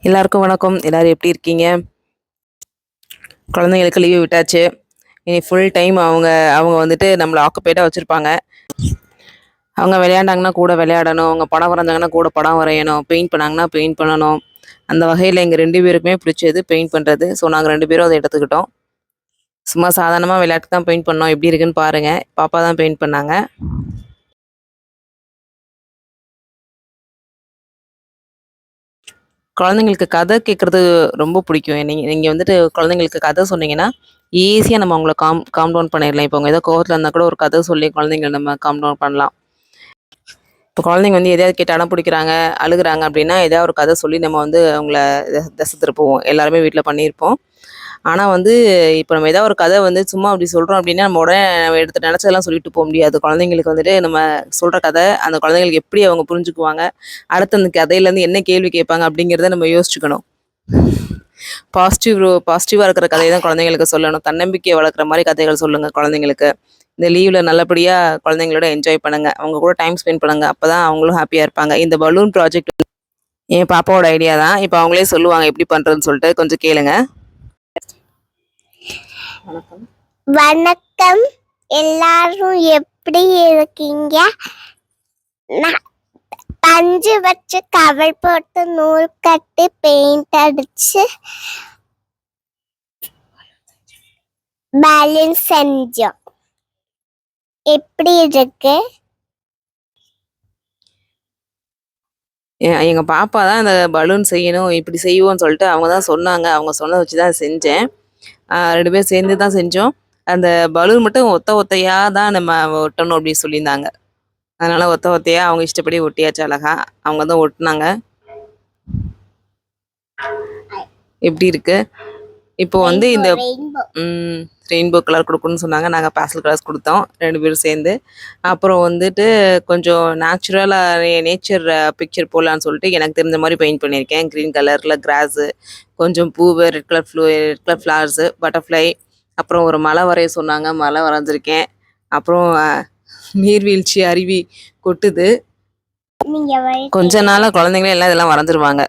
எல்லாருக்கும் வணக்கம். எல்லாரும் எப்படி இருக்கீங்க? குழந்தைங்களுக்கு லீவு விட்டாச்சு. இனி ஃபுல் டைம் அவங்க அவங்க வந்துட்டு நம்மளை ஆக்குப்பேட்டாக வச்சுருப்பாங்க. அவங்க விளையாண்டாங்கன்னா கூட விளையாடணும், அவங்க படம் வரைஞ்சாங்கன்னா கூட படம் வரையணும், பெயிண்ட் பண்ணாங்கன்னா பெயிண்ட் பண்ணணும். அந்த வகையில் எங்கள் 2 பேருக்குமே பிடிச்சது பெயிண்ட் பண்ணுறது. ஸோ நாங்கள் 2 பேரும் அதை எடுத்துக்கிட்டோம். சும்மா சாதாரணமாக விளையாட்டு தான் பெயிண்ட் பண்ணோம். எப்படி இருக்குன்னு பாருங்கள். பாப்பா தான் பெயிண்ட் பண்ணாங்க. குழந்தைங்களுக்கு கதை கேட்குறது ரொம்ப பிடிக்கும். நீங்கள் வந்துட்டு குழந்தைங்களுக்கு கதை சொன்னீங்கன்னா ஈஸியாக நம்ம அவங்கள காம் டவுன் பண்ணிடலாம். இப்போ அவங்க ஏதோ கோவத்தில் இருந்தால் கூட ஒரு கதை சொல்லி குழந்தைங்கள நம்ம காம் டவுன் பண்ணலாம். இப்போ குழந்தைங்க வந்து எதையாவது கேட்டு அடம் பிடிக்கிறாங்க, அழுகுறாங்க அப்படின்னா ஏதாவது ஒரு கதை சொல்லி நம்ம வந்து அவங்கள திசை திருப்புவோம். எல்லாருமே வீட்டில் பண்ணியிருப்போம். ஆனால் வந்து இப்போ நம்ம ஏதாவது ஒரு கதை வந்து சும்மா அப்படி சொல்கிறோம் அப்படின்னா நம்ம உடனே எடுத்து நினச்சதெல்லாம் சொல்லிட்டு போக முடியாது. குழந்தைங்களுக்கு வந்துட்டு நம்ம சொல்கிற கதை அந்த குழந்தைங்களுக்கு எப்படி அவங்க புரிஞ்சுக்குவாங்க, அடுத்து அந்த கதையிலேருந்து என்ன கேள்வி கேட்பாங்க அப்படிங்கிறத நம்ம யோசிச்சுக்கணும். பாசிட்டிவாக இருக்கிற கதையை தான் குழந்தைங்களுக்கு சொல்லணும். தன்னம்பிக்கையை வளர்க்குற மாதிரி கதைகள் சொல்லுங்கள் குழந்தைங்களுக்கு. இந்த லீவில் நல்லபடியாக குழந்தைங்களோட என்ஜாய் பண்ணுங்கள். அவங்க கூட டைம் ஸ்பெண்ட் பண்ணுங்கள். அப்போ தான் அவங்களும் ஹாப்பியாக இருப்பாங்க. இந்த பலூன் ப்ராஜெக்ட் என் பாப்பாவோட ஐடியா தான். இப்போ அவங்களே சொல்லுவாங்க எப்படி பண்ணுறதுன்னு சொல்லிட்டு. கொஞ்சம் கேளுங்க. வணக்கம், எல்லாரும் எப்படி இருக்கீங்க? பஞ்சு வச்சு கவர் போட்டு நூல் கட்டி பெயிண்ட் அடிச்சு பேலன்ஸ் செஞ்சோம். எப்படி இருக்கு? எங்கள் பாப்பா தான் இந்த பலூன் செய்யணும், இப்படி செய்வோம்னு சொல்லிட்டு அவங்க தான் சொன்னாங்க. அவங்க சொன்னதை வச்சு தான் செஞ்சேன். 2 பேரும் சேர்ந்து தான் செஞ்சோம். அந்த பலூன் மட்டும் ஒத்தையாக தான் நம்ம ஒட்டணும் அப்படின்னு சொல்லியிருந்தாங்க. அதனால் ஒத்தையாக அவங்க இஷ்டப்படி ஒட்டியாச்சு அழகா. அவங்க தான் ஒட்டினாங்க. எப்படி இருக்கு? இப்போ வந்து இந்த ரெயின்போ கலர் கொடுக்கணும்னு சொன்னாங்க. நாங்கள் பேஸ்டல் கலர்ஸ் கொடுத்தோம் 2 பேரும் சேர்ந்து. அப்புறம் வந்துட்டு கொஞ்சம் நேச்சர் பிக்சர் போடலான்னு சொல்லிட்டு எனக்கு தெரிஞ்ச மாதிரி பெயிண்ட் பண்ணியிருக்கேன். க்ரீன் கலரில் கிராஸு, கொஞ்சம் பூவு, ரெட் கலர் ஃப்ளவர்ஸு, பட்டர்ஃப்ளை, அப்புறம் ஒரு மலை வரைய சொன்னாங்க. மலை வரைஞ்சிருக்கேன். அப்புறம் நீர்வீழ்ச்சி, அருவி கொட்டுது. கொஞ்ச நாளாக குழந்தைங்களே எல்லாம் இதெல்லாம் வரைஞ்சிருவாங்க.